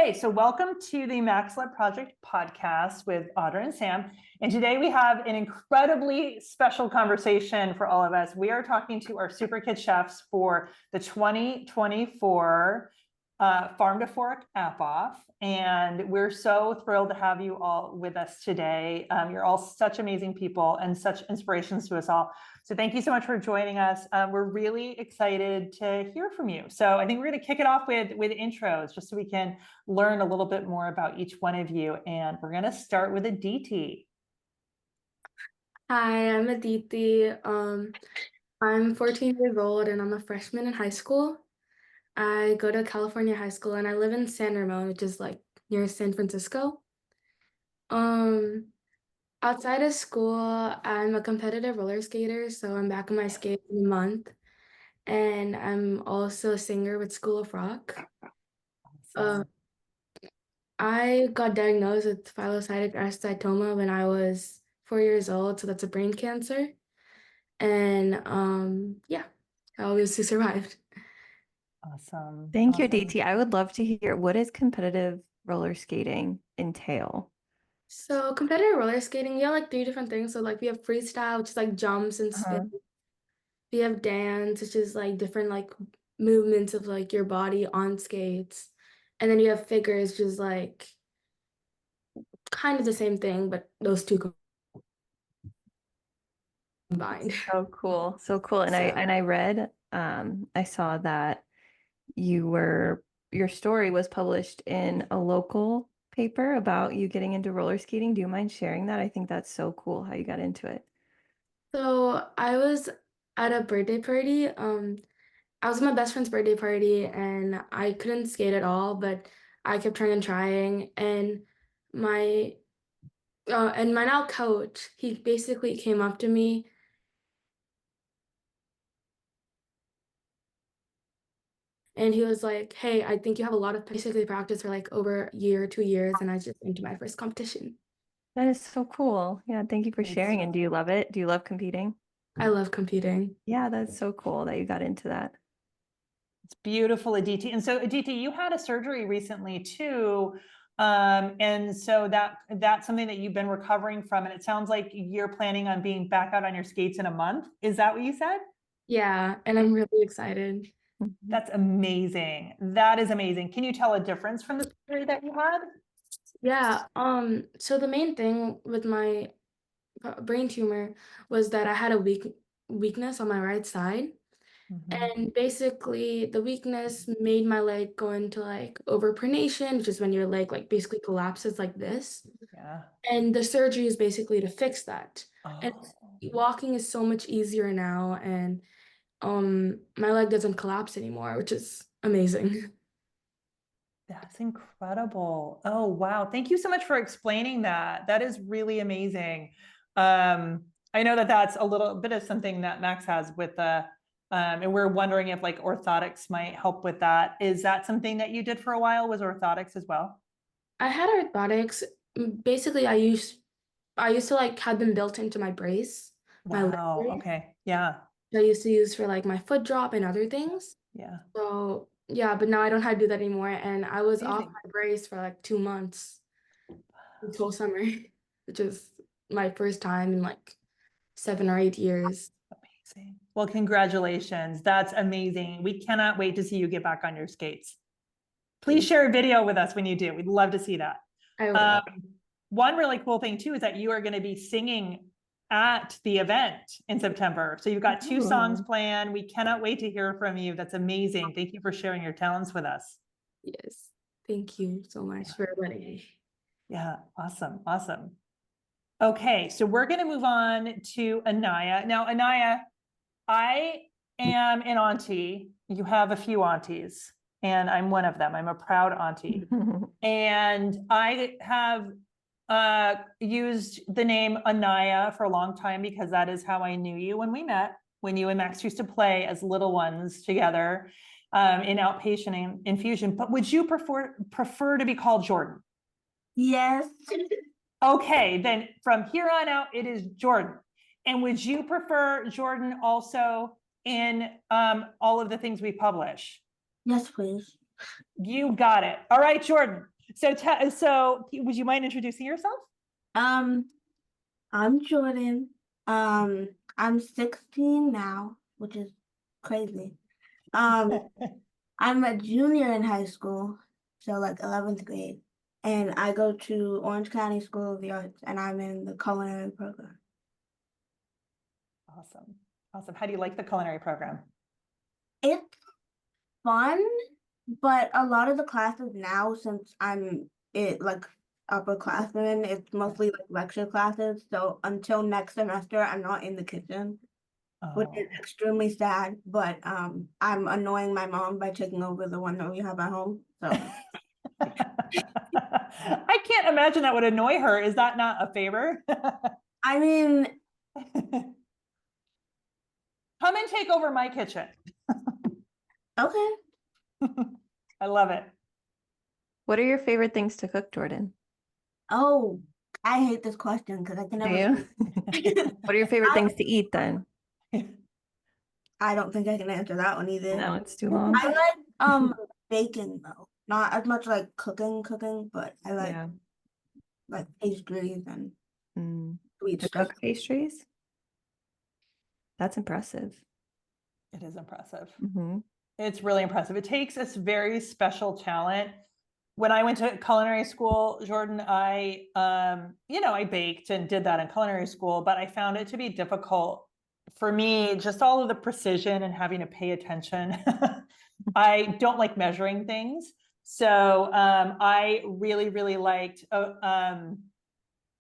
Okay, so welcome to the MaxLove Project podcast with Audra and Sam. And today we have an incredibly special conversation for all of us. We are talking to our SuperKid Chefs for the 2024 Farm to Fork App Off. And we're so thrilled to have you all with us today. You're all such amazing people and such inspirations to us all. So thank you so much for joining us. We're really excited to hear from you. So I think we're going to kick it off with intros, just so we can learn a little bit more about each one of you. And we're going to start with ADITI. Hi, I'm ADITI. I'm 14 years old and I'm a freshman in high school. I go to California high school and I live in San Ramon, which is like near San Francisco. Outside of school, I'm a competitive roller skater, so I'm back on my skates in a month. And I'm also a singer with School of Rock. I got diagnosed with pilocytic astrocytoma when I was 4 years old, so that's a brain cancer. And yeah, I obviously survived. Awesome. Thank you, ADITI. I would love to hear, what does competitive roller skating entail? So competitive roller skating, we have like 3 different things. So like we have freestyle, which is like jumps and spins. We have dance, which is like different like movements of like your body on skates. And then you have figures, which is like kind of the same thing, but those two combined. So cool. So cool. And I read, I saw that your story was published in a local paper about you getting into roller skating. Do you mind sharing that? I think that's so cool how you got into it. So I was at a birthday party. I was at my best friend's birthday party and I couldn't skate at all, but I kept trying and trying. And my now coach, he basically came up to me and he was like, "Hey, I think you have a lot of basically practice for like over a year, 2 years," and I just went to my first competition. That is so cool. Yeah, thank you for sharing. And do you love it? Do you love competing? I love competing. Yeah, that's so cool that you got into that. It's beautiful, ADITI. And so ADITI, you had a surgery recently too. And so that's something that you've been recovering from. And it sounds like you're planning on being back out on your skates in a month. Is that what you said? Yeah, and I'm really excited. That's amazing. That is amazing. Can you tell a difference from the surgery that you had? Yeah, so the main thing with my brain tumor was that I had a weakness on my right side. And basically the weakness made my leg go into like overpronation, which is when your leg like basically collapses like this. Yeah. And the surgery is basically to fix that. Oh. And walking is so much easier now, and my leg doesn't collapse anymore, which is amazing. That's incredible. Oh, wow. Thank you so much for explaining that. That is really amazing. I know that that's a little bit of something that Max has with the, and we're wondering if like orthotics might help with that. Is that something that you did for a while? Was orthotics as well? I had orthotics. Basically, I used to like have them built into my brace. My leg Wow. brace. Okay. Yeah. I used to use for like my foot drop and other things. Yeah. So yeah, but now I don't have to do that anymore. And I was off Amazing. my brace for like 2 months this whole summer, which is my first time in like 7 or 8 years. Amazing. Well, congratulations. That's amazing. We cannot wait to see you get back on your skates. Please share a video with us when you do. We'd love to see that. I will. One really cool thing too is that you are going to be singing at the event in September. So you've got 2 songs planned. We cannot wait to hear from you. That's amazing. Thank you for sharing your talents with us. Yes. Thank you so much for letting me. Yeah. Awesome. Awesome. Okay. So we're going to move on to Anaya. Now, Anaya, I am an auntie. You have a few aunties, and I'm one of them. I'm a proud auntie. And I have used the name Anaya for a long time because that is how I knew you when we met, when you and Max used to play as little ones together in outpatient infusion. But would you prefer to be called JORDYN? Yes. Okay, then from here on out, it is JORDYN. And would you prefer JORDYN also in all of the things we publish? Yes, please. You got it. All right, JORDYN. So would you mind introducing yourself? I'm Jordan. I'm 16 now, which is crazy. I'm a junior in high school, so like 11th grade, and I go to Orange County School of the Arts, and I'm in the culinary program. Awesome. Awesome. How do you like the culinary program? It's fun, but a lot of the classes now, since I'm like upperclassmen, it's mostly like lecture classes. So until next semester, I'm not in the kitchen, which is Oh. extremely sad. But I'm annoying my mom by taking over the one that we have at home. So I can't imagine that would annoy her. Is that not a favor? I mean, Come and take over my kitchen. okay. I love it. What are your favorite things to cook, Jordan? Oh, I hate this question because I can Do never. you? What are your favorite things to eat then? I don't think I can answer that one either. No, it's too long. I like baking though, not as much like cooking, but I like Yeah. like pastries and sweet To stuff. cook pastries? That's impressive. It is impressive. Mm-hmm. It's really impressive. It takes this very special talent. When I went to culinary school, Jordan, I baked and did that in culinary school, but I found it to be difficult for me, just all of the precision and having to pay attention. I don't like measuring things. So I really, really liked,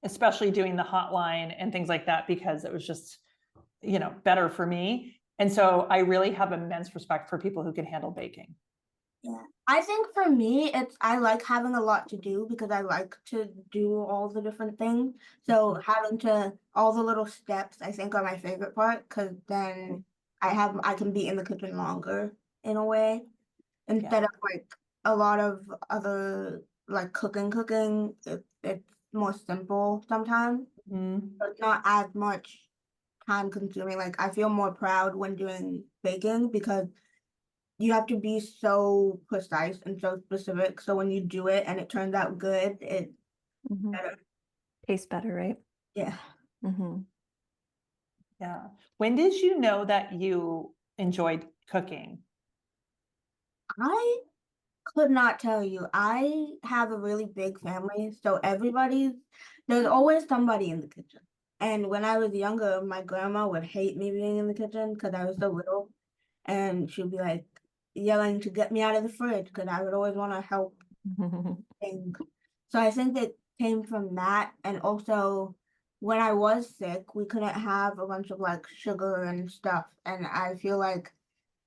especially doing the hotline and things like that, because it was just, better for me. And so I really have immense respect for people who can handle baking. Yeah, I think for me, I like having a lot to do because I like to do all the different things. So having all the little steps, I think are my favorite part because then I can be in the kitchen longer in a way instead of like a lot of other like cooking. It's more simple sometimes. So it's not as much time consuming. Like I feel more proud when doing baking because you have to be so precise and so specific. So when you do it and it turns out good, it's better. Tastes better, right? Yeah. Yeah. When did you know that you enjoyed cooking? I could not tell you. I have a really big family, so there's always somebody in the kitchen. And when I was younger, my grandma would hate me being in the kitchen because I was so little. And she'd be like yelling to get me out of the fridge because I would always want to help things. So I think it came from that. And also when I was sick, we couldn't have a bunch of like sugar and stuff. And I feel like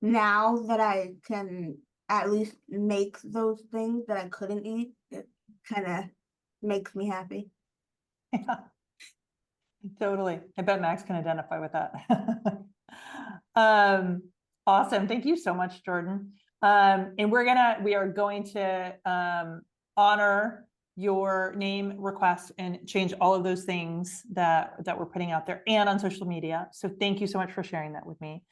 now that I can at least make those things that I couldn't eat, it kind of makes me happy. Yeah, totally. I bet Max can identify with that. Awesome. Thank you so much, Jordan. And we are going to honor your name request and change all of those things that we're putting out there and on social media. So thank you so much for sharing that with me.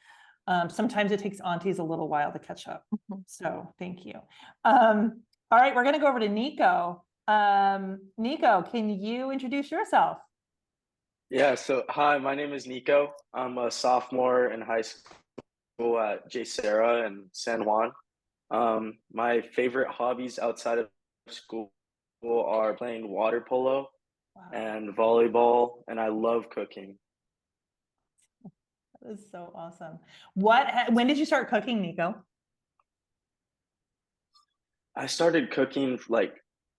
Sometimes it takes aunties a little while to catch up. So thank you. All right, we're going to go over to NICO. NICO, can you introduce yourself? Yeah, so hi, my name is NICO. I'm a sophomore in high school at J. Sarah in San Juan. My favorite hobbies outside of school are playing water polo and volleyball, and I love cooking. That is so awesome. When did you start cooking, NICO? I started cooking like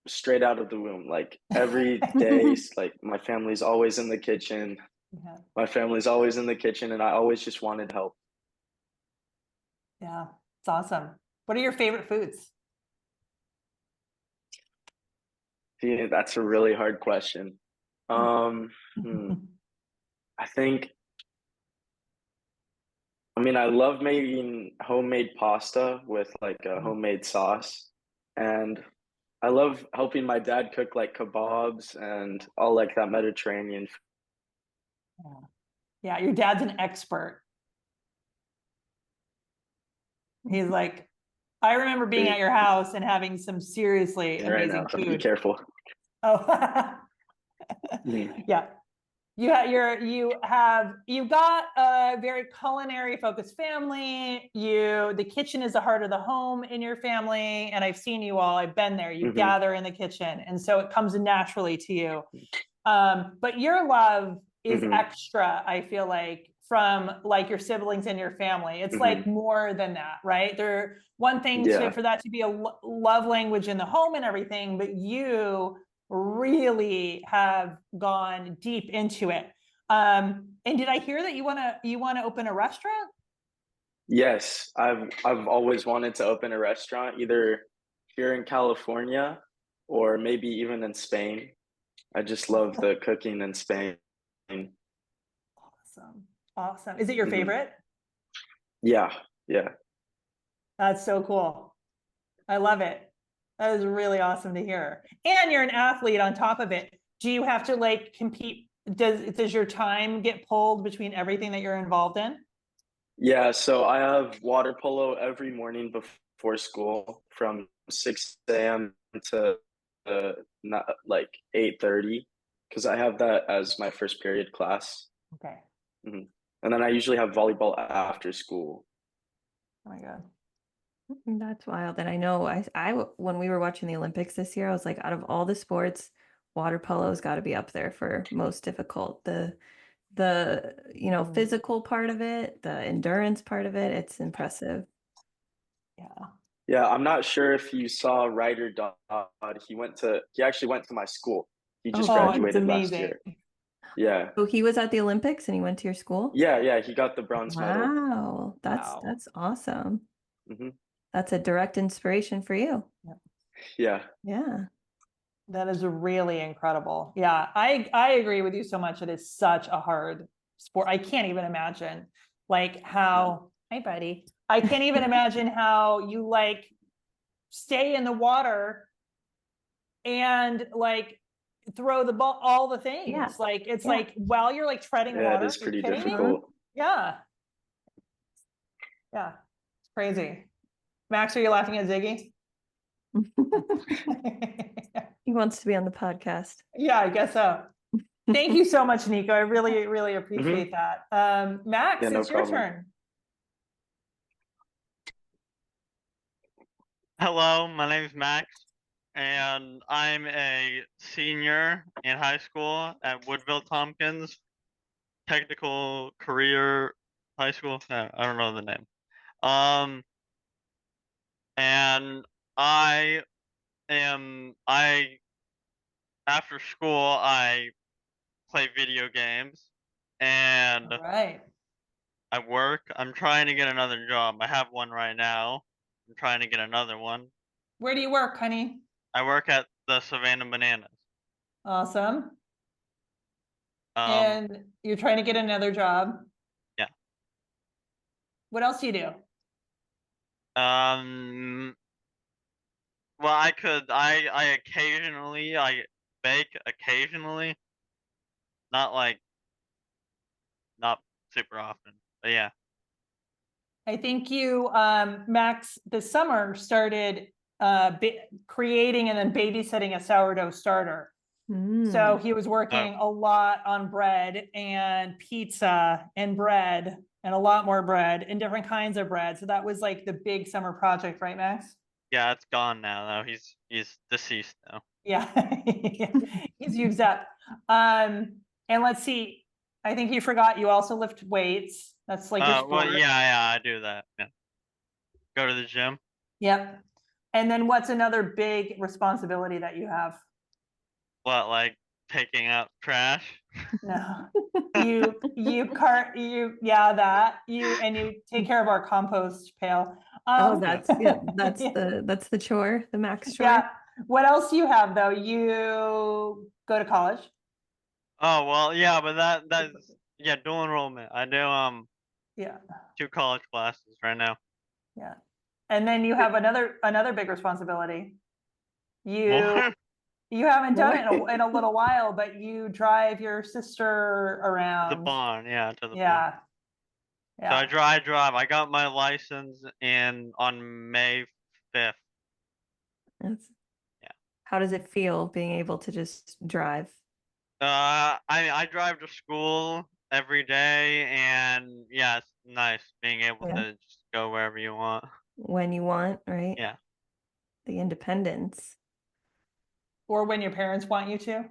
straight out of the womb, like every day. Like my family's always in the kitchen. Yeah. My family's always in the kitchen, and I always just wanted help. Yeah, it's awesome. What are your favorite foods? See, that's a really hard question. I think, I love making homemade pasta with like a homemade sauce, and I love helping my dad cook like kebabs and all like that Mediterranean. Yeah, your dad's an expert. He's like I remember being at your house and having some seriously right amazing now, so be food. careful. Oh, Mhm. yeah. You got a very culinary focused family. The kitchen is the heart of the home in your family. And I've seen you all, I've been there, you gather in the kitchen. And so it comes naturally to you. But your love is extra, I feel like, from like your siblings and your family. It's like more than that, right? One thing for that to be a love language in the home and everything, but you really have gone deep into it. And did I hear that you want to open a restaurant? Yes, I've always wanted to open a restaurant, either here in California or maybe even in Spain. I just love the cooking in Spain. Awesome. Is it your favorite? Yeah. That's so cool. I love it. That is really awesome to hear. And you're an athlete on top of it. Do you have to like compete? Does your time get pulled between everything that you're involved in? Yeah, so I have water polo every morning before school from 6 a.m. to not like 8:30 because I have that as my first period class. Okay. And then I usually have volleyball after school. Oh my God. That's wild. And I know when we were watching the Olympics this year, I was like, out of all the sports, water polo's got to be up there for most difficult. The physical part of it, the endurance part of it, it's impressive. Yeah, I'm not sure if you saw Ryder Dodd. He actually went to my school. He just graduated last year. Yeah. So he was at the Olympics and he went to your school? Yeah, he got the bronze medal. Wow, that's awesome. That's a direct inspiration for you. Yeah. That is really incredible. Yeah, I agree with you so much. It is such a hard sport. I can't even imagine like how, Hey buddy, I can't even imagine how you like stay in the water and like throw the ball, all the things. Yeah. Like it's like while you're like treading water. It is pretty You're kidding me? difficult. Yeah. It's crazy. Max, are you laughing at Ziggy? He wants to be on the podcast. Yeah, I guess so. Thank you so much, Nico. I really, really appreciate that. Max, it's your turn. Hello, my name is Max, and I'm a senior in high school at Woodville Tompkins Technical Career High School. I don't know the name. And after school, I play video games, and I work. I'm trying to get another job. I have one right now. I'm trying to get another one. Where do you work, honey? I work at the Savannah Bananas. Awesome. And you're trying to get another job? Yeah. What else do you do? Well, I occasionally, I bake occasionally. Not super often, but yeah. I think you, Max, this summer started creating and then babysitting a sourdough starter. So he was working a lot on bread and pizza and bread and a lot more bread and different kinds of bread. So that was like the big summer project, right, Max? Yeah, it's gone now though. He's deceased now. Yeah, he's used up. And let's see. I think you forgot you also lift weights. That's like your sport. Well, yeah, I do that. Yeah. Go to the gym. Yep. And then what's another big responsibility that you have? What, like picking up trash? No. You take care of our compost pail. That's the chore, the Max chore. Yeah. What else do you have though? You go to college? Oh well, yeah, but that's dual enrollment. I do 2 college classes right now. Yeah. And then you have another big responsibility. You haven't done it in a little while, but you drive your sister around. The barn, to the barn. Yeah. So I drive. I got my license on May 5th. That's, Yeah. How does it feel being able to just drive? I drive to school every day, and yeah, it's nice being able Yeah. to just go wherever you want. When you want, right? Yeah. The independence. Or when your parents want you to.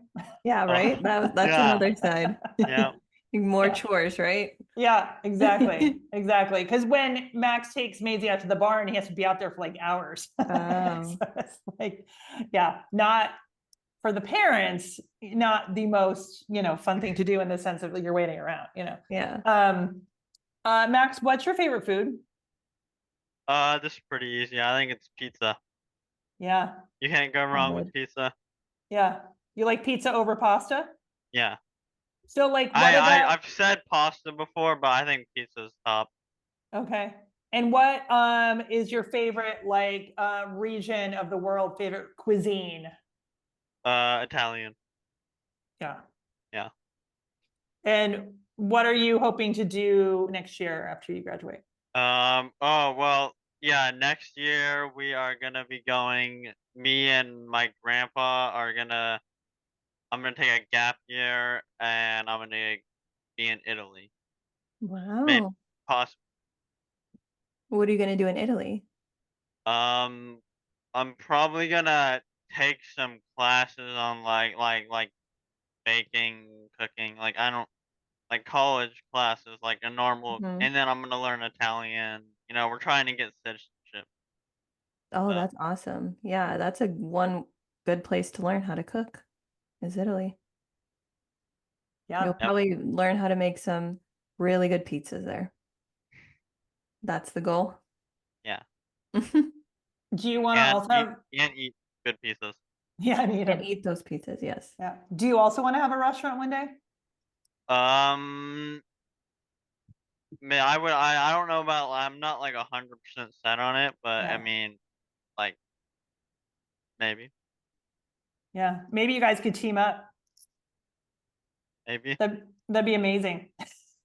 Yeah, Oh, right? That's yeah. another side. Yeah. More Yeah. chores, right? Yeah, exactly. Exactly. Because when Max takes Maisie out to the barn, he has to be out there for like hours. Oh. So it's like, yeah, not for the parents, not the most, fun thing to do in the sense of like you're waiting around, Yeah. Max, what's your favorite food? This is pretty easy. I think it's pizza. Yeah. You can't go wrong with Solid. pizza. Yeah. You like pizza over pasta? Yeah. So like, what I've said pasta before, but I think pizza's top. okay. And what is your favorite like region of the world, favorite cuisine? Italian. Yeah. Yeah. And what are you hoping to do next year after you graduate? Oh, well, yeah, next year we are gonna be going, me and my grandpa I'm gonna take a gap year, and I'm gonna be in Italy. Maybe, Wow. possibly. What are you going to do in Italy? I'm probably gonna take some classes on like baking, cooking, like I don't like college classes, like a normal, Mhm. and then I'm gonna learn Italian. We're trying to get citizenship. Oh, So, that's awesome. Yeah, that's one good place to learn how to cook is Italy. Yeah. You'll Yep. probably learn how to make some really good pizzas there. That's the goal. yeah. Do you want to also have, And eat good pizzas. yeah, I need And them. eat those pizzas, yes. Yeah. Do you also want to have a restaurant one day? Man, I don't know about, I'm not like 100% set on it, but I Yeah. mean, like, maybe, Yeah. Maybe you guys could team up. maybe. That'd be amazing.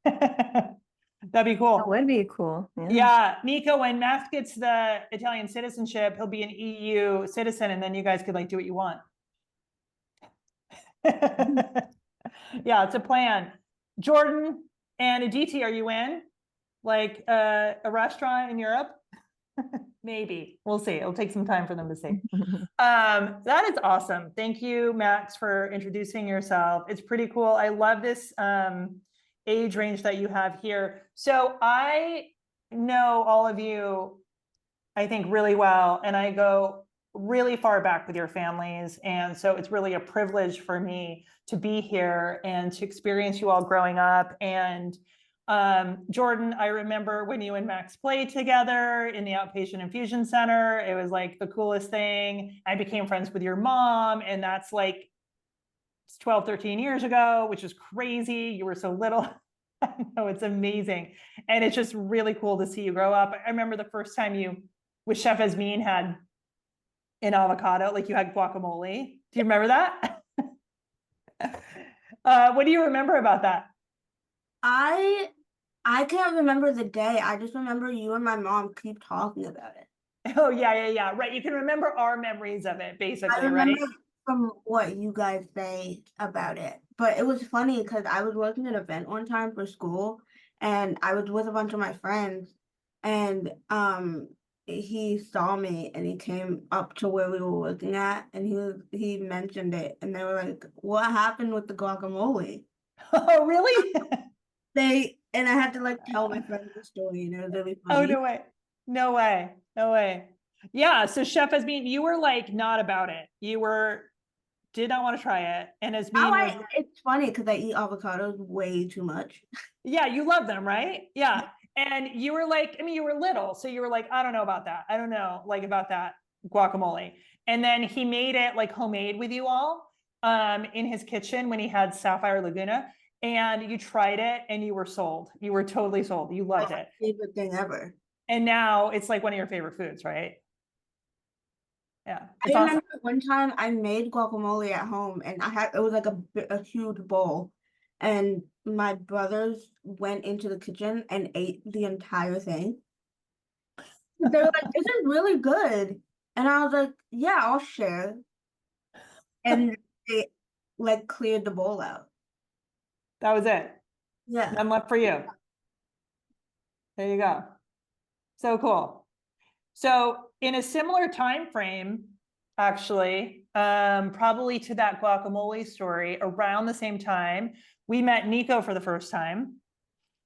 That'd be That cool. would be cool. Yeah. Yeah, Nico, when Max gets the Italian citizenship, he'll be an EU citizen, and then you guys could like do what you want. Yeah, it's a plan. Jordan and Aditi, are you in? Like a restaurant in Europe? Maybe. We'll see. It'll take some time for them to see. That is awesome. Thank you, Max, for introducing yourself. It's pretty cool. I love this age range that you have here. So I know all of you, I think, really well, and I go really far back with your families. And so it's really a privilege for me to be here and to experience you all growing up. And Jordan, I remember when you and Max played together in the outpatient infusion center. It was like the coolest thing. I became friends with your mom, and that's like 12, 13 years ago, which is crazy. You were so little. I know, it's amazing. And it's just really cool to see you grow up. I remember the first time you, with Chef Esmeen, had an avocado, like you had guacamole. Do you remember that? What do you remember about that? I can't remember the day. I just remember you and my mom keep talking about it. Oh, yeah. Right. You can remember our memories of it, I basically, remember right? from what you guys say about it. But it was funny because I was working an event one time for school, and I was with a bunch of my friends, and he saw me and he came up to where we were working at, and he mentioned it, and they were like, "What happened with the guacamole?" Oh, really? And I had to like tell my friends the story, and it was really Oh, funny. no way. No way. No way. Yeah. So Chef Esmeen, you were like not about it. Did not want to try it. And Esmeen was, It's funny because I eat avocados way too much. yeah, you love them, right? Yeah. And you were like, I mean, you were little. So you were like, I don't know about that. I don't know like about that guacamole. And then he made it like homemade with you all in his kitchen when he had Sapphire Laguna. And you tried it and you were sold. You were totally sold. You loved it. Favorite thing ever. And now it's like one of your favorite foods, right? Yeah. I It's awesome. remember one time I made guacamole at home, and it was like a huge bowl, and my brothers went into the kitchen and ate the entire thing. They were like, "This is really good," and I was like, "Yeah, I'll share." And they like cleared the bowl out. That was it. Yeah. None left for you. There you go. So cool. So in a similar time frame, actually, probably to that guacamole story, around the same time, we met NICO for the first time.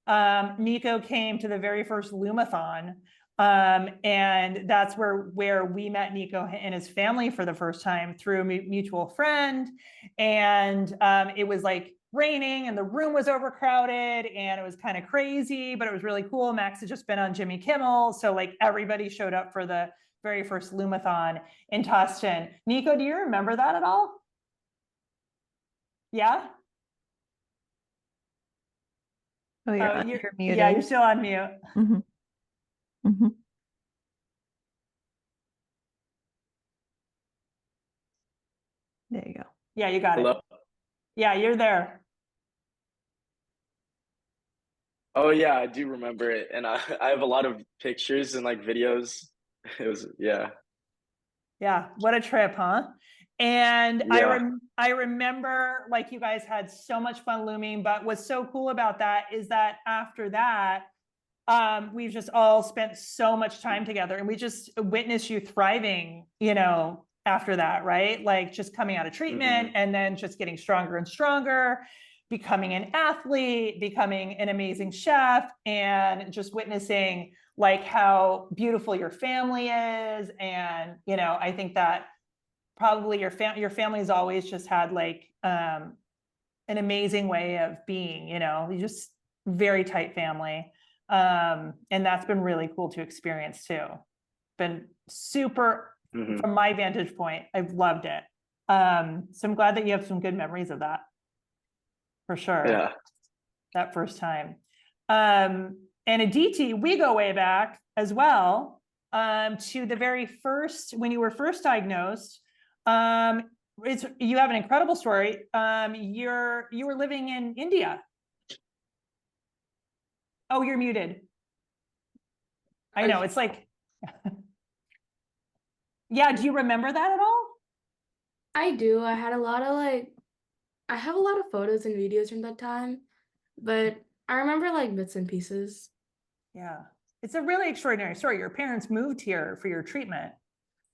NICO came to the very first Lumathon. And that's where we met NICO and his family for the first time through a mutual friend. And it was like raining and the room was overcrowded and it was kind of crazy, but it was really cool. Max had just been on Jimmy Kimmel. So like everybody showed up for the very first Lumathon in Tustin. NICO, do you remember that at all? Yeah? Oh, you're, Oh, you're yeah, you're muted. still on mute. Mm-hmm. Mm-hmm. There you go. Yeah, you got it. Hello? Yeah, you're there. Oh yeah, I do remember it. And I have a lot of pictures and like videos. It was, yeah. Yeah, what a trip, huh? And Yeah. I remember like you guys had so much fun looming, but what's so cool about that is that after that, we've just all spent so much time together and we just witnessed you thriving, you know, after that, right? Like just coming out of treatment and then just getting stronger and stronger, becoming an athlete, becoming an amazing chef, and just witnessing like how beautiful your family is. And, you know, I think that probably your family's always just had like an amazing way of being, you know, you just very tight family. And that's been really cool to experience too. Been super, from my vantage point, I've loved it. So I'm glad that you have some good memories of that, for sure. Yeah. That first time. And ADITI, we go way back as well, to the very first, when you were first diagnosed. You have an incredible story. You were living in India. Oh, you're muted. I know, it's like, yeah, do you remember that at all? I do. I had a lot of I have a lot of photos and videos from that time, but I remember like bits and pieces. Yeah, it's a really extraordinary story. Your parents moved here for your treatment.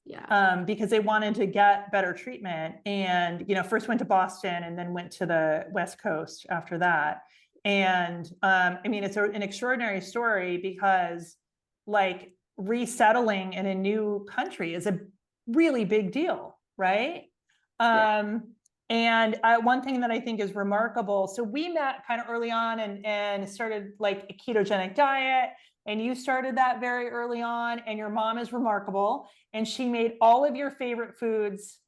Yeah. Because they wanted to get better treatment, and you know, first went to Boston and then went to the West Coast after that. And I mean, it's an extraordinary story because like resettling in a new country is a really big deal, right? And one thing that I think is remarkable, so we met kind of early on and started like a ketogenic diet, and you started that very early on, and your mom is remarkable, and she made all of your favorite foods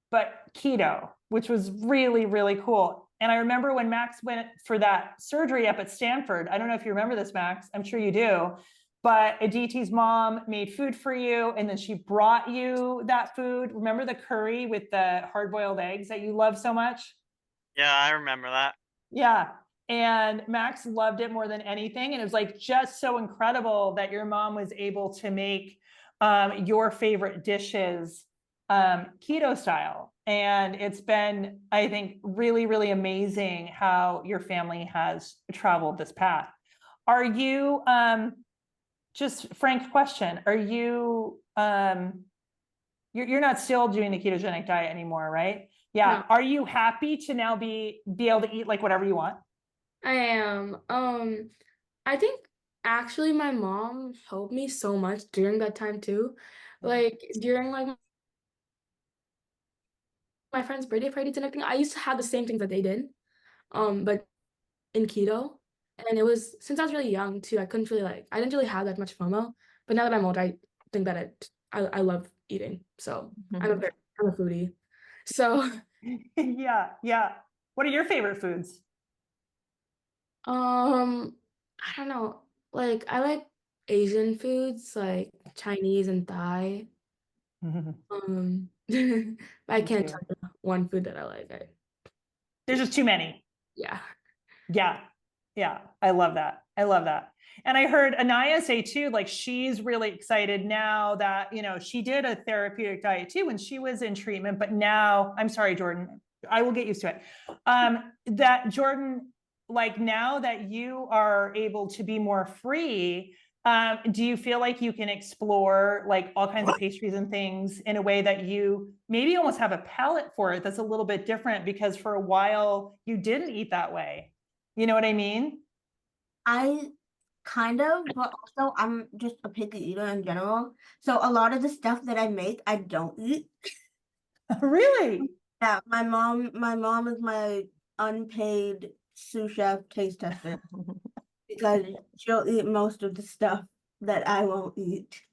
but keto, which was really, really cool. And I remember when Max went for that surgery up at Stanford, I don't know if you remember this, Max, I'm sure you do, but ADITI's mom made food for you, and then she brought you that food. Remember the curry with the hard-boiled eggs that you love so much? Yeah, I remember that. Yeah. And Max loved it more than anything. And it was like just so incredible that your mom was able to make your favorite dishes keto style. And it's been, I think, really, really amazing how your family has traveled this path. Are you, just frank question, are you, you're not still doing the ketogenic diet anymore, right? Yeah. No. Are you happy to now be able to eat like whatever you want? I am. I think actually my mom helped me so much during that time too. Like during like my friend's birthday parties and everything, I used to have the same things that they did, but in keto. And it was, since I was really young too, I didn't really have that much FOMO. But now that I'm older, I think that I love eating. So I'm a foodie. So Yeah, yeah. What are your favorite foods? I don't know. Like I like Asian foods, like Chinese and Thai. But I Me can't too. tell you one food that I like. There's just too many. Yeah. Yeah. Yeah, I love that. I love that. And I heard Anaya say too, like she's really excited now that, you know, she did a therapeutic diet too when she was in treatment, but now, I'm sorry, Jordan, I will get used to it. That Jordan, like now that you are able to be more free, do you feel like you can explore like all kinds of pastries and things in a way that you maybe almost have a palate for it that's a little bit different because for a while you didn't eat that way? You know what I mean? I kind of, but also I'm just a picky eater in general. So a lot of the stuff that I make, I don't eat. Really? Yeah, my mom is my unpaid sous chef taste tester because she'll eat most of the stuff that I won't eat.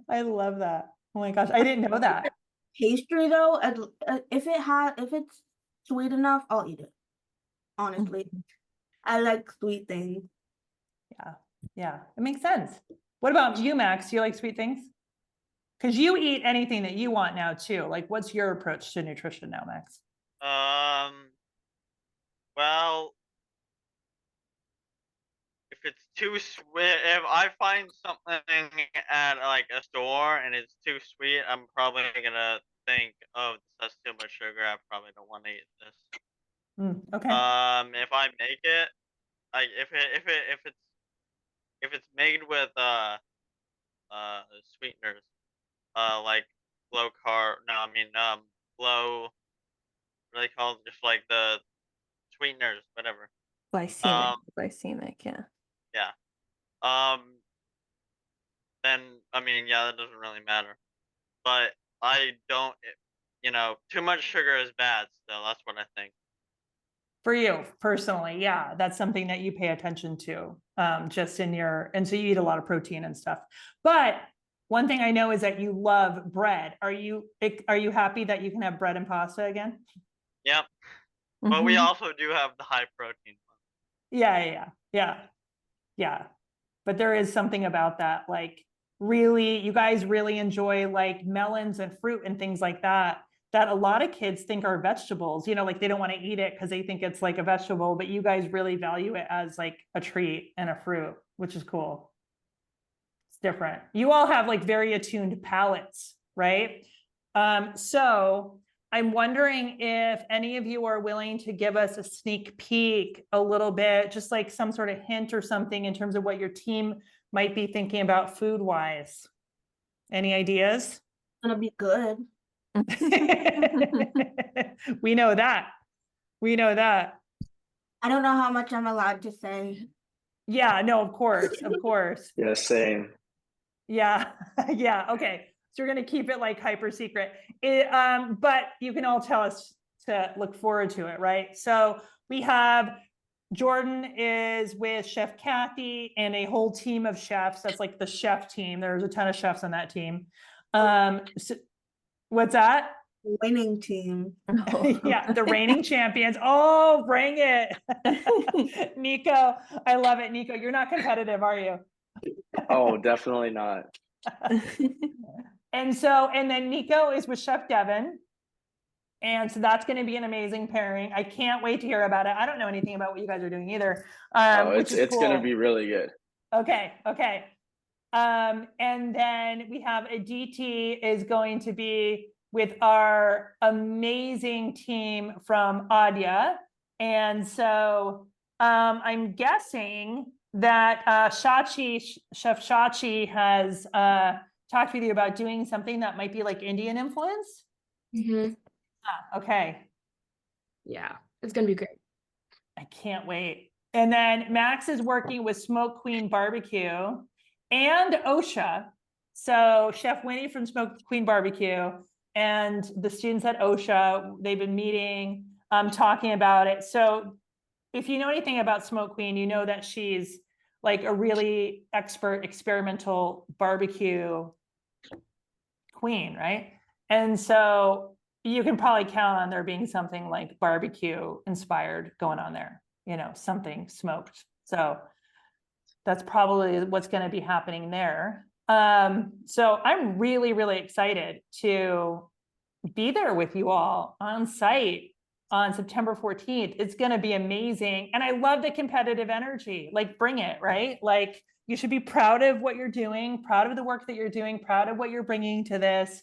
I love that. Oh my gosh, I didn't know that. Pastry though, if it's sweet enough, I'll eat it. Honestly, I like sweet things. Yeah, yeah, it makes sense. What about you, Max? Do you like sweet things? Because you eat anything that you want now too. Like, what's your approach to nutrition now, Max? Well, if it's too sweet, if I find something at like a store and it's too sweet, I'm probably gonna think, oh, this has too much sugar. I probably don't want to eat this. Okay. If I make it, like if it's made with sweeteners, like low carb. No, I mean low. What are they called? Just like the sweeteners, whatever. Glycemic, yeah. Yeah. Then I mean, yeah, that doesn't really matter. But I don't, you know, too much sugar is bad. Still, that's what I think. For you personally, yeah, that's something that you pay attention to, just in your, and so you eat a lot of protein and stuff. But one thing I know is that you love bread. Are you happy that you can have bread and pasta again? Yep. But we also do have the high protein one. Yeah. But there is something about that, like really, you guys really enjoy like melons and fruit and things like that, that a lot of kids think are vegetables, you know, like they don't want to eat it because they think it's like a vegetable, but you guys really value it as like a treat and a fruit, which is cool. It's different. You all have like very attuned palates, right? So I'm wondering if any of you are willing to give us a sneak peek a little bit, just like some sort of hint or something in terms of what your team might be thinking about food wise. Any ideas? It's gonna be good. We know that. We know that. I don't know how much I'm allowed to say. Yeah, no, of course, of course. Yeah, same. Yeah, yeah, okay. So we're going to keep it like hyper secret. But you can all tell us to look forward to it, right? So we have Jordan is with Chef Kathy and a whole team of chefs. That's like the chef team. There's a ton of chefs on that team. So, what's that? Winning team. Yeah, the reigning champions. Oh, bring it. Nico, I love it. Nico, you're not competitive, are you? Oh, definitely not. And then Nico is with Chef Devin. And so that's going to be an amazing pairing. I can't wait to hear about it. I don't know anything about what you guys are doing either. It's cool. going to be really good. Okay. And then we have ADITI is going to be with our amazing team from ADIA. And so I'm guessing that Chef Shachi has talked with you about doing something that might be like Indian influence. Okay. Yeah, it's gonna be great. I can't wait. And then Max is working with Smoke Queen Barbecue and OSHA. So Chef Winnie from Smoke Queen Barbecue and the students at OSHA, they've been meeting, talking about it. So if you know anything about Smoke Queen, you know that she's like a really expert experimental barbecue queen, right? And so you can probably count on there being something like barbecue inspired going on there, you know, something smoked. So that's probably what's going to be happening there. So I'm really, really excited to be there with you all on site on September 14th. It's going to be amazing. And I love the competitive energy. Like, bring it, right? Like, you should be proud of what you're doing, proud of the work that you're doing, proud of what you're bringing to this.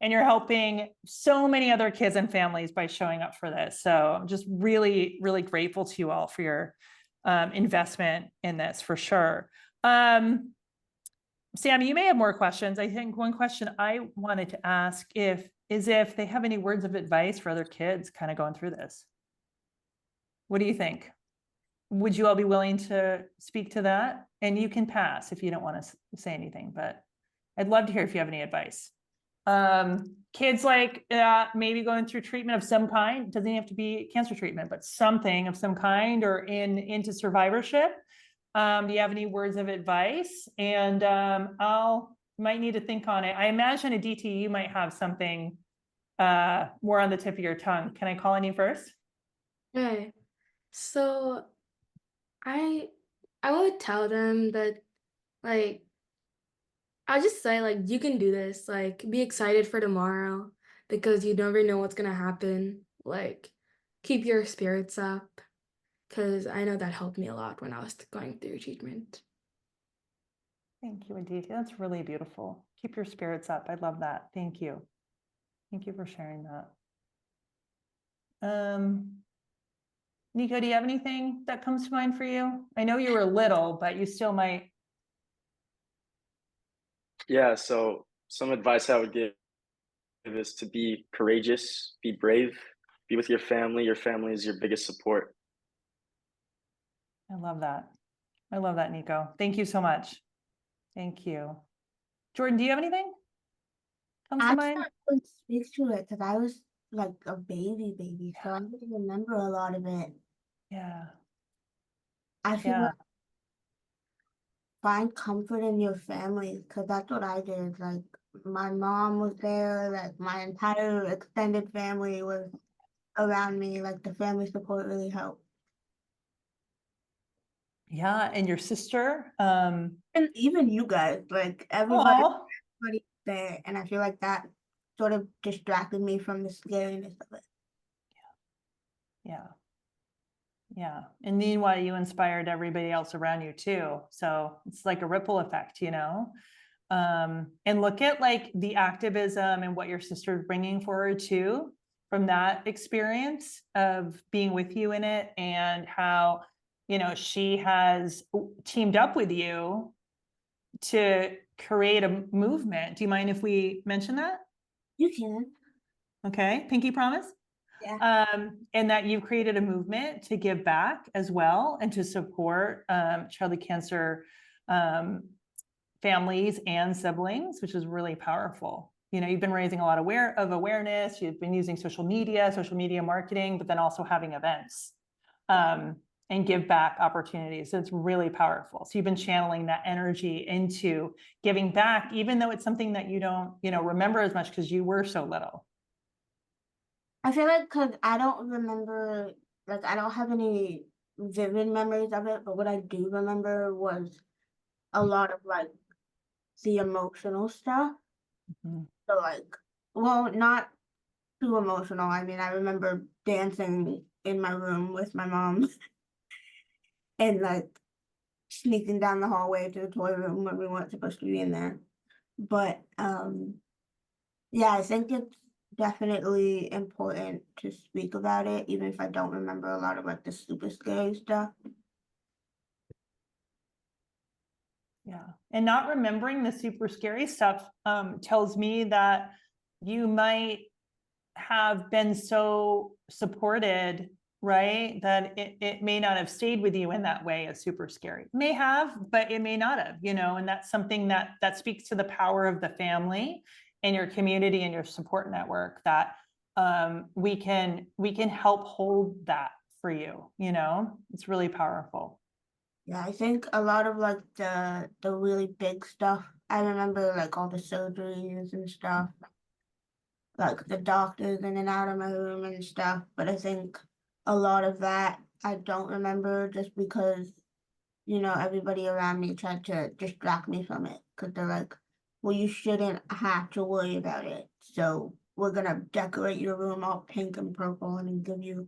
And you're helping so many other kids and families by showing up for this. So I'm just really, really grateful to you all for your investment in this, for sure. Sam, you may have more questions. I think one question I wanted to ask is if they have any words of advice for other kids kind of going through this. What do you think? Would you all be willing to speak to that? And you can pass if you don't want to say anything, but I'd love to hear if you have any advice. Kids like maybe going through treatment of some kind, doesn't have to be cancer treatment, but something of some kind, or into survivorship. Do you have any words of advice? And might need to think on it. I imagine ADITI, you might have something more on the tip of your tongue. Can I call on you first? Okay. So I would tell them that, like, I'll just say, like, you can do this. Like, be excited for tomorrow because you never know what's gonna happen. Like, keep your spirits up, because I know that helped me a lot when I was going through treatment. Thank you, ADITI. That's really beautiful. Keep your spirits up. I love that. Thank you. Thank you for sharing that. NICO, do you have anything that comes to mind for you? I know you were little, but you still might. Yeah, so some advice I would give is to be courageous, be brave, be with your family. Your family is your biggest support. I love that. I love that, NICO. Thank you so much. Thank you. JORDYN, do you have anything comes to mind? I couldn't speak to it because I was like a baby, so I don't remember a lot of it. Yeah. I feel Yeah. like find comfort in your family, because that's what I did. Like, my mom was there, like my entire extended family was around me. Like, the family support really helped. Yeah. And your sister? And even you guys, like everybody there. And I feel like that sort of distracted me from the scariness of it. Yeah. Yeah. And meanwhile, you inspired everybody else around you too. So it's like a ripple effect, you know? And look at like the activism and what your sister's bringing forward too, from that experience of being with you in it, and how, you know, she has teamed up with you to create a movement. Do you mind if we mention that? You can. Okay. Pinky promise? Yeah. And that you've created a movement to give back as well, and to support childhood cancer families and siblings, which is really powerful. You know, you've been raising a lot of awareness. You've been using social media marketing, but then also having events and give back opportunities. So it's really powerful. So you've been channeling that energy into giving back, even though it's something that you don't, you know, remember as much because you were so little. I feel like because I don't remember, like, I don't have any vivid memories of it, but what I do remember was a lot of, like, the emotional stuff. Mm-hmm. So, like, well, not too emotional. I mean, I remember dancing in my room with my mom and, like, sneaking down the hallway to the toy room when we weren't supposed to be in there. But, yeah, I think it's definitely important to speak about it, even if I don't remember a lot of, like, the super scary stuff. Yeah. And not remembering the super scary stuff tells me that you might have been so supported, right? That it may not have stayed with you in that way as super scary. It may have, but it may not have, you know, and that's something that speaks to the power of the family and your community and your support network, that we can help hold that for you, you know. It's really powerful. Yeah, I think a lot of, like, the really big stuff, I remember, like, all the surgeries and stuff, like the doctors in and out of my room and stuff, but I think a lot of that I don't remember just because, you know, everybody around me tried to distract me from it, because they're like, well, you shouldn't have to worry about it, so we're gonna decorate your room all pink and purple and give you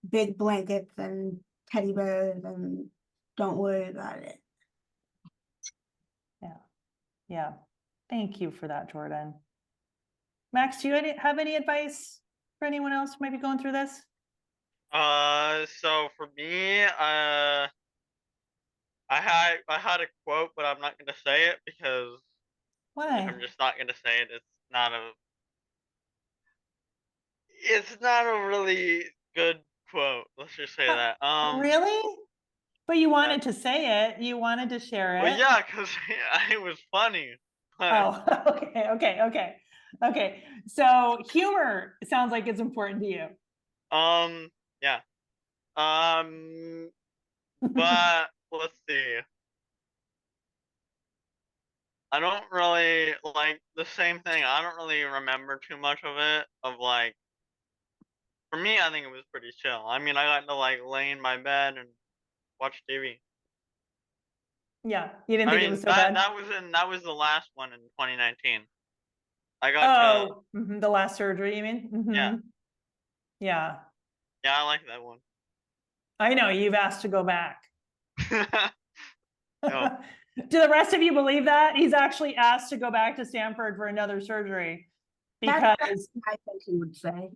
big blankets and teddy bears, and don't worry about it. Yeah. Thank you for that, Jordan. Max, do you have any advice for anyone else who might be going through this? So for me, I had a quote, but I'm not gonna say it because Why? I'm just not gonna say it. It's not a really good quote. Let's just say that. Really? But you wanted to say it. You wanted to share it. Well, yeah, because it was funny. Oh, okay. So humor sounds like it's important to you. Yeah. But let's see. I don't really like the same thing. I don't really remember too much of it. For me, I think it was pretty chill. I mean, I got to like lay in my bed and watch TV. Yeah, you didn't I think it mean, was so bad. that was the last one in 2019. I got to. The last surgery, you mean? Yeah. Yeah. Yeah, I like that one. I know you've asked to go back. No. Do the rest of you believe that he's actually asked to go back to Stanford for another surgery? That's Because something I think he would say.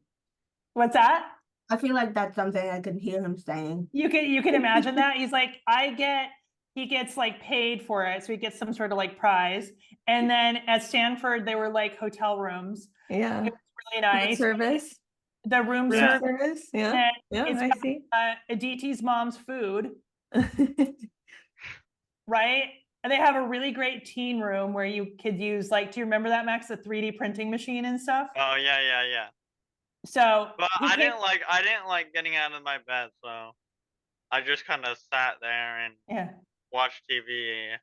what's that? I feel like that's something I could hear him saying. You can imagine that. He's like, he gets like paid for it, so he gets some sort of like prize. And then at Stanford, they were like hotel rooms. Yeah. It was really nice. Service. The room Yeah. service. Yeah. And Yeah, it's I got, see. Aditi's mom's food, right? And they have a really great teen room where you could use like, do you remember that, Max, the 3D printing machine and stuff? Oh yeah. So But he I came- didn't like getting out of my bed, so I just kind of sat there and yeah. watched TV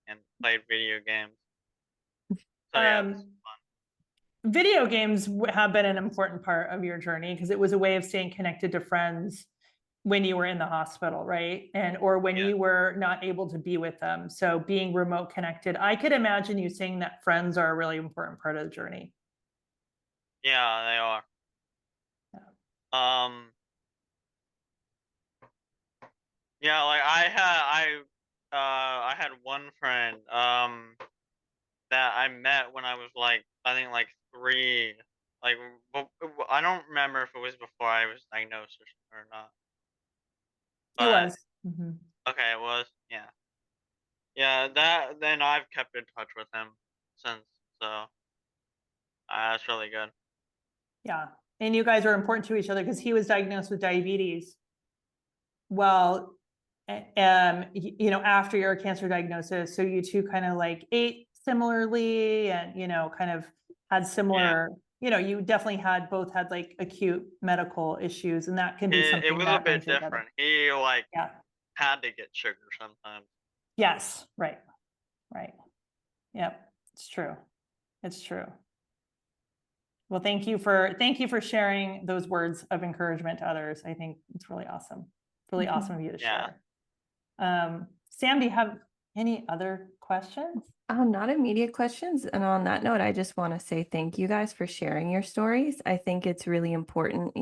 and played video games. So yeah, it was fun. Video games have been an important part of your journey because it was a way of staying connected to friends when you were in the hospital, right? Or when you were not able to be with them. So being remote connected, I could imagine you saying that friends are a really important part of the journey. Yeah, they are. Yeah, like I had one friend that I met when I was like, I think like 3. Like, I don't remember if it was before I was diagnosed or not. It was. Okay, it was. Yeah. Yeah, then I've kept in touch with him since, so that's really good. Yeah. And you guys are important to each other because he was diagnosed with diabetes. Well, after your cancer diagnosis, so you two kind of like ate similarly and, kind of had similar, you definitely both had like acute medical issues, and that can be something It was that a bit brings you together. different. He had to get sugar sometimes. Yes, right. Yep, it's true. Well, thank you for sharing those words of encouragement to others. I think it's really awesome. Really awesome of you to share. Sam, do you have any other questions? Not immediate questions. And on that note, I just want to say thank you guys for sharing your stories. I think it's really important,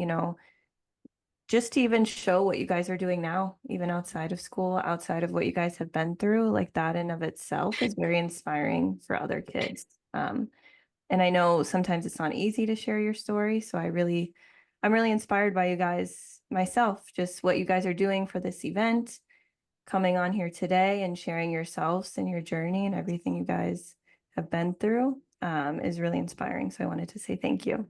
just to even show what you guys are doing now, even outside of school, outside of what you guys have been through, like that in of itself is very inspiring for other kids. And I know sometimes it's not easy to share your story. So I'm really inspired by you guys myself, just what you guys are doing for this event, coming on here today and sharing yourselves and your journey and everything you guys have been through is really inspiring. So I wanted to say thank you.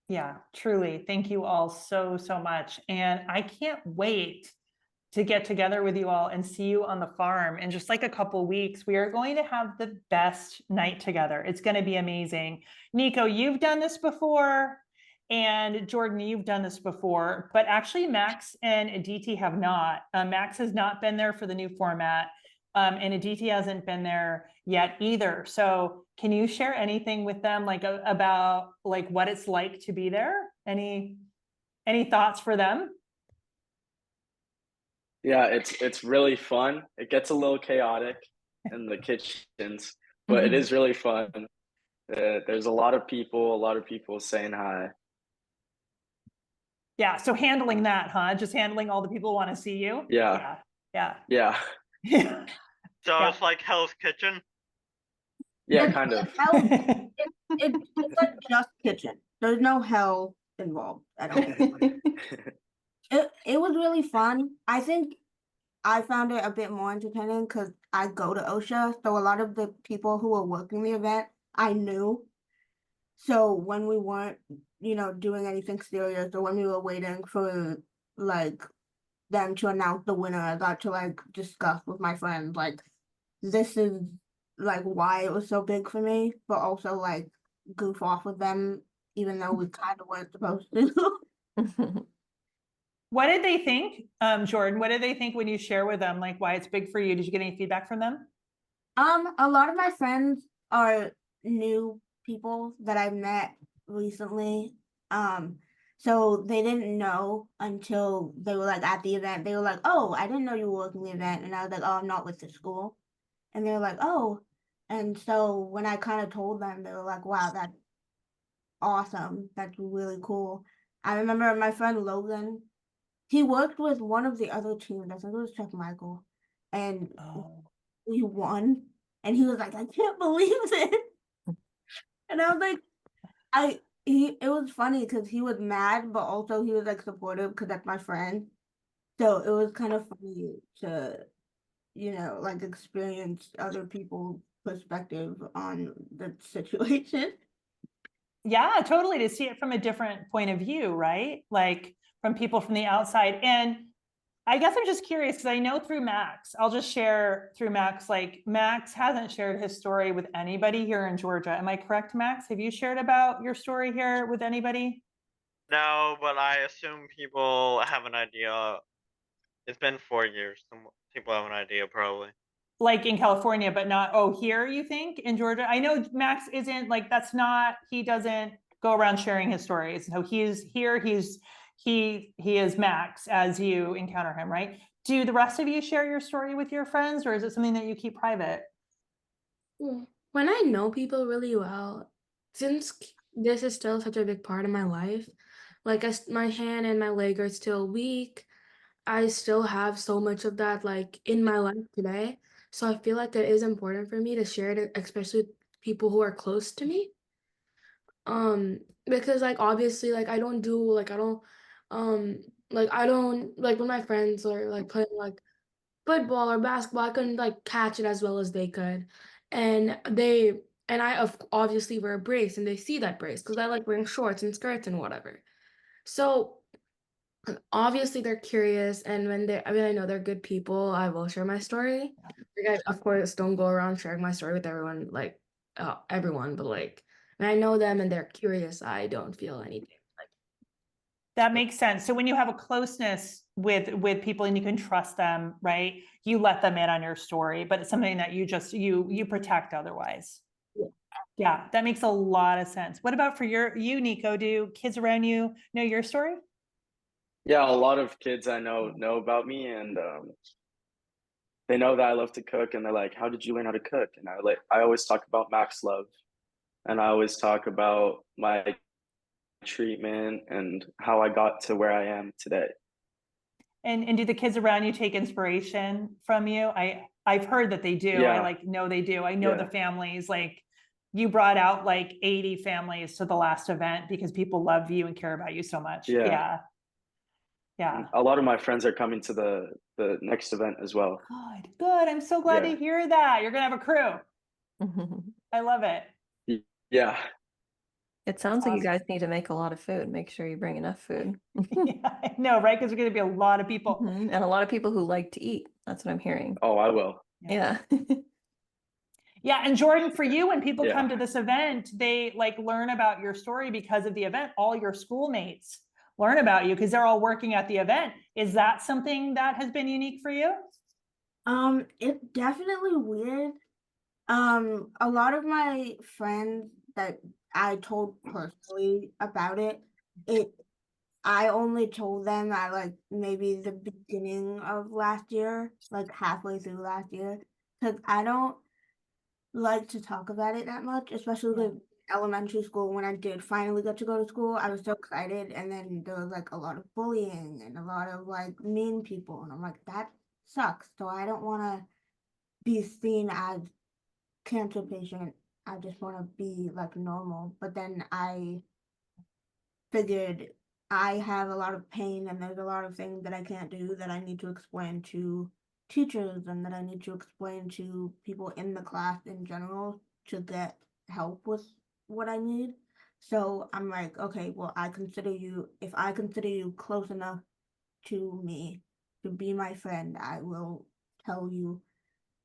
Yeah, truly. Thank you all so much. And I can't wait to get together with you all and see you on the farm in just like a couple weeks. We are going to have the best night together. It's going to be amazing. NICO, you've done this before, and Jordan, you've done this before, but actually Max and ADITI have not. Max has not been there for the new format, and ADITI hasn't been there yet either. So can you share anything with them about what it's like to be there? Any thoughts for them? Yeah, it's really fun. It gets a little chaotic in the kitchens, but it is really fun. There's a lot of people saying hi. Yeah, so handling that, huh? Just handling all the people who want to see you. Yeah. Yeah. Yeah. Yeah. So Yeah. it's like Hell's Kitchen. Yeah, The kind of. hell, it's like just kitchen. There's no hell involved. I don't think. It was really fun. I think I found it a bit more entertaining because I go to OSHA, so a lot of the people who were working the event I knew. So when we weren't, doing anything serious, or when we were waiting for like them to announce the winner, I got to like discuss with my friends like this is like why it was so big for me, but also like goof off with them, even though we kind of weren't supposed to. What did they think, Jordan? What did they think when you share with them, like why it's big for you? Did you get any feedback from them? A lot of my friends are new people that I've met recently. So they didn't know until they were like at the event. They were like, "Oh, I didn't know you were working the event," and I was like, "Oh, I'm not with the school." And they were like, "Oh," and so when I kind of told them, they were like, "Wow, that's awesome. That's really cool." I remember my friend Logan. He worked with one of the other teams. I think it was Chef Michael, and Oh. we won. And he was like, "I can't believe it." And I was like, it was funny because he was mad, but also he was like supportive because that's my friend. So it was kind of funny to, like experience other people's perspective on the situation. Yeah, totally. To see it from a different point of view, right? Like from people from the outside. And I guess I'm just curious because I know through Max, I'll just share through Max, like Max hasn't shared his story with anybody here in Georgia. Am I correct, Max? Have you shared about your story here with anybody? No, but I assume people have an idea. It's been 4 years. Some people have an idea, probably. Like in California, but not, oh, here you think in Georgia? I know Max isn't like, that's not, he doesn't go around sharing his stories. So he's here, he is Max as you encounter him, right? Do the rest of you share your story with your friends, or is it something that you keep private? When I know people really well, since this is still such a big part of my life, like my hand and my leg are still weak. I still have so much of that like in my life today. So I feel like it is important for me to share it, especially with people who are close to me. Because like obviously like I don't do like I don't like when my friends are like playing like football or basketball, I couldn't like catch it as well as they could. And I obviously wear a brace and they see that brace because I like wearing shorts and skirts and whatever. So obviously they're curious, and I know they're good people, I will share my story. Like I of course don't go around sharing my story with everyone, like everyone, but like when I know them and they're curious, I don't feel anything. Like That makes sense. So when you have a closeness with people and you can trust them, right? You let them in on your story, but it's something that you protect otherwise. Yeah. Yeah, that makes a lot of sense. What about for you, Nico? Do kids around you know your story? Yeah, a lot of kids I know about me, and they know that I love to cook, and they're like, "How did you learn how to cook?" And I always talk about MaxLove, and I always talk about my treatment and how I got to where I am today. And do the kids around you take inspiration from you? I've heard that they do. I Yeah, like know they do. I know the yeah, families, like you brought out like 80 families to the last event because people love you and care about you so much. yeah. Yeah. Yeah. A lot of my friends are coming to the next event as well. Good. Good. I'm so glad Yeah, to hear that. You're gonna have a crew. I love it. yeah, It That's sounds like you awesome. guys need to make a lot of food. Make sure you bring enough food. Yeah, I know, right? Because there's gonna be a lot of people. And a lot of people who like to eat. That's what I'm hearing. Oh, I will. Yeah. Yeah, and Jordan, for you, when people Yeah. come to this event, they like learn about your story because of the event. All your schoolmates learn about you because they're all working at the event. Is that something that has been unique for you? It's definitely weird. A lot of my friends that I told personally about I only told them at like maybe the beginning of last year, like halfway through last year, because I don't like to talk about it that much, especially with elementary school, when I did finally get to go to school, I was so excited. And then there was like a lot of bullying and a lot of like mean people. And I'm like, that sucks. So I don't want to be seen as cancer patient. I just want to be like normal. But then I figured I have a lot of pain and there's a lot of things that I can't do that I need to explain to teachers and that I need to explain to people in the class in general to get help with what I need. So I'm like, okay, well, if I consider you close enough to me to be my friend, I will tell you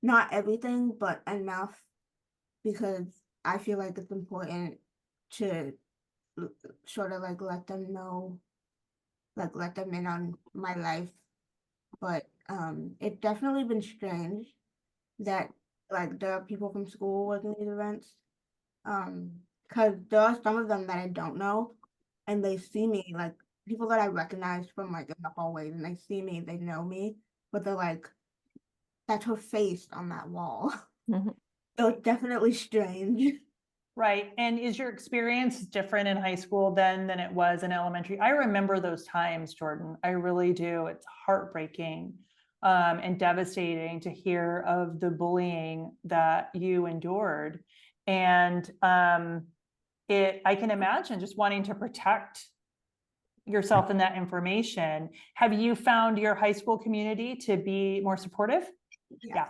not everything, but enough because I feel like it's important to sort of like let them know, like let them in on my life. But it's definitely been strange that like there are people from school working these events. Because there are some of them that I don't know and they see me, like people that I recognize from like in the hallways, and they see me, they know me, but they're like, that's her face on that wall. Mhm. So it's definitely strange. Right. And is your experience different in high school than it was in elementary? I remember those times, Jordan. I really do. It's heartbreaking and devastating to hear of the bullying that you endured. And I can imagine just wanting to protect yourself in that information. Have you found your high school community to be more supportive? Yeah.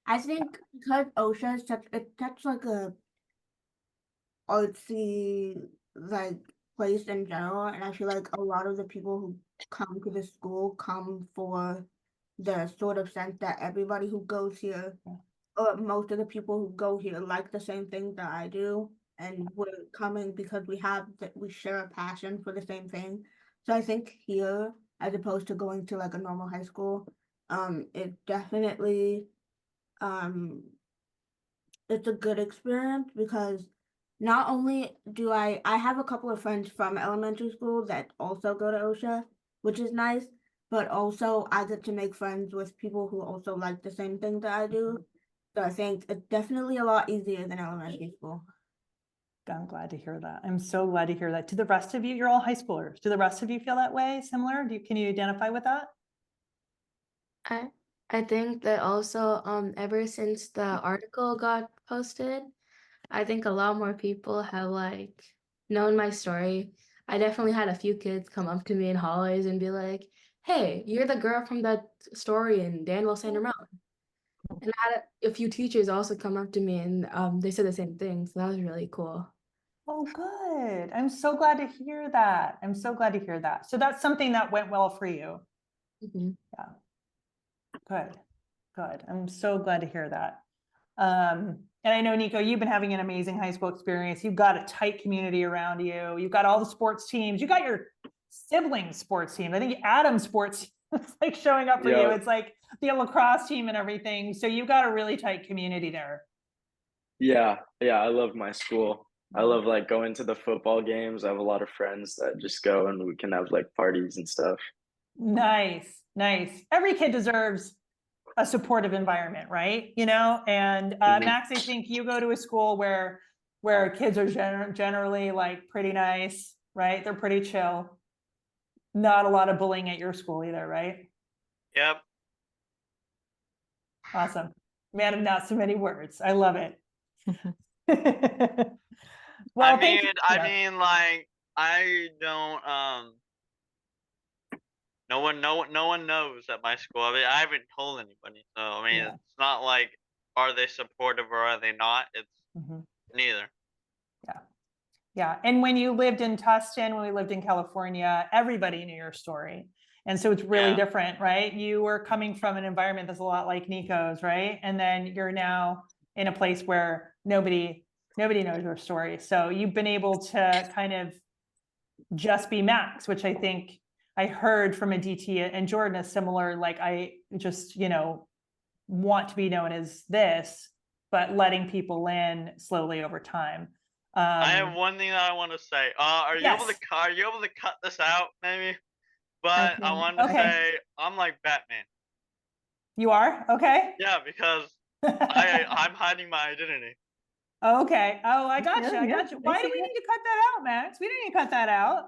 I think because OSHA is such like a artsy like place in general, and I feel like a lot of the people who come to the school come for the sort of sense that everybody who goes here, or most of the people who go here, like the same things that I do, and we're coming because we share a passion for the same thing. So I think here, as opposed to going to like a normal high school, it definitely um it's a good experience because not only do I have a couple of friends from elementary school that also go to OSHA, which is nice, but also I get to make friends with people who also like the same thing that I do. So I think it's definitely a lot easier than elementary school. I'm glad to hear that. I'm so glad to hear that. To the rest of you, you're all high schoolers. Do the rest of you feel that way? Similar? Can you identify with that? I think that also ever since the article got posted, I think a lot more people have like known my story. I definitely had a few kids come up to me in hallways and be like, "Hey, you're the girl from that story in Danville St. Ramon." And I had a few teachers also come up to me and they said the same thing. So that was really cool. Oh, good. I'm so glad to hear that. I'm so glad to hear that. So that's something that went well for you. Mhm. Yeah. Good. Good. I'm so glad to hear that. And I know, Nico, you've been having an amazing high school experience. You've got a tight community around you. You've got all the sports teams. You got your sibling sports team. I think Adam's sports is like showing up for you. It's like the lacrosse team and everything. So you've got a really tight community there. Yeah, I love my school. I love like going to the football games. I have a lot of friends that just go and we can have like parties and stuff. Nice, nice. Every kid deserves a supportive environment, right? You know, and Max, I think you go to a school where kids are generally like pretty nice, right? They're pretty chill. Not a lot of bullying at your school either, right? Yep. Awesome. Man of not so many words. I love it. Well, thank you. I mean, like, I don't, no one knows at my school. I mean, I haven't told anybody. So, I mean, Yeah. it's not like, are they supportive or are they not? It's neither. Yeah. Yeah. And when you lived in Tustin, when we lived in California, everybody knew your story. And so it's really different, right? You were coming from an environment that's a lot like Nico's, right? And then you're now in a place where nobody knows your story. So you've been able to kind of just be Max, which I think I heard from ADITI and Jordan is similar. Like, I just, want to be known as this, but letting people in slowly over time. I have one thing that I want to say. Are you able to cut this out, maybe? But I wanted to say I'm like Batman. You are? Okay. Yeah, because I'm hiding my identity. Okay. Oh, I got you. Yeah, I yeah, got you. I Why do see we that. need to cut that out, Max? We didn't need to cut that out.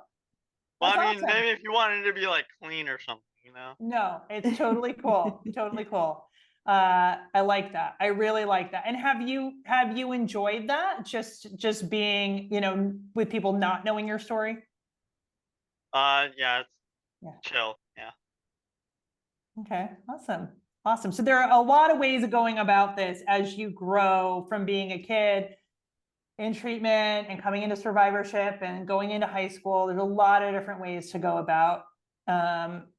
Well, That's I mean, awesome. maybe if you wanted to be like clean or something, you know? No, it's totally cool. Totally cool. I like that. I really like that. And have you enjoyed that? Just being, with people not knowing your story? Yeah, it's Yeah. chill. Yeah. Okay, awesome. Awesome. So there are a lot of ways of going about this as you grow from being a kid in treatment and coming into survivorship and going into high school. There's a lot of different ways to go about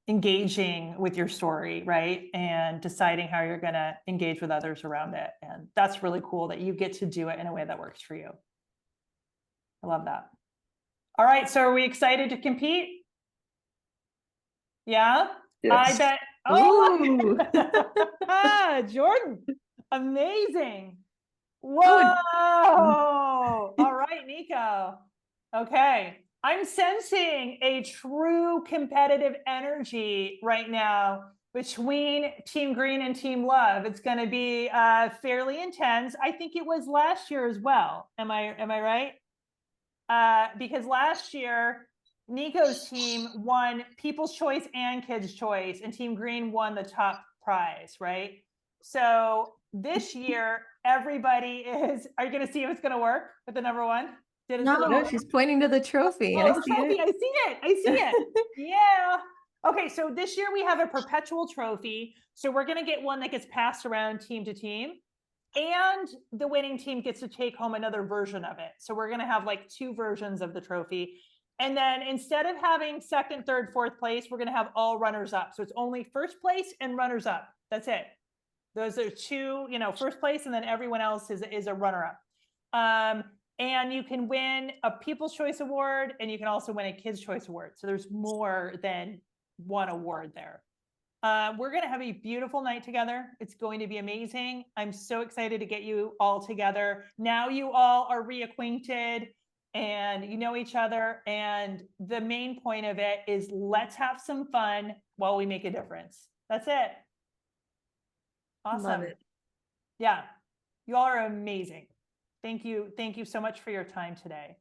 engaging with your story, right? And deciding how you're going to engage with others around it. And that's really cool that you get to do it in a way that works for you. I love that. All right, so are we excited to compete? Yeah? Yes. I bet. Oh, Jordan, amazing. Whoa. All right, Nico. Okay. I'm sensing a true competitive energy right now between Team Green and Team Love. It's going to be fairly intense. I think it was last year as well. Am I right? Because last year, Nico's team won People's Choice and Kids' Choice, and Team Green won the top prize, right? So this year, everybody is, are you going to see if it's going to work with the number one? Did it still No. No, she's pointing to the trophy. Oh, I the see trophy. it. I see it. I see it. Yeah. Okay, so this year we have a perpetual trophy. So we're going to get one that gets passed around team to team. And the winning team gets to take home another version of it. So we're going to have like 2 versions of the trophy. And then instead of having second, third, fourth place, we're going to have all runners up. So it's only first place and runners up. That's it. Those are 2, first place, and then everyone else is a runner up. And you can win a People's Choice Award, and you can also win a Kids' Choice Award. So there's more than one award there. We're going to have a beautiful night together. It's going to be amazing. I'm so excited to get you all together. Now you all are reacquainted and you know each other. And the main point of it is let's have some fun while we make a difference. That's it. Awesome. Love it. Yeah. You all are amazing. Thank you. Thank you so much for your time today.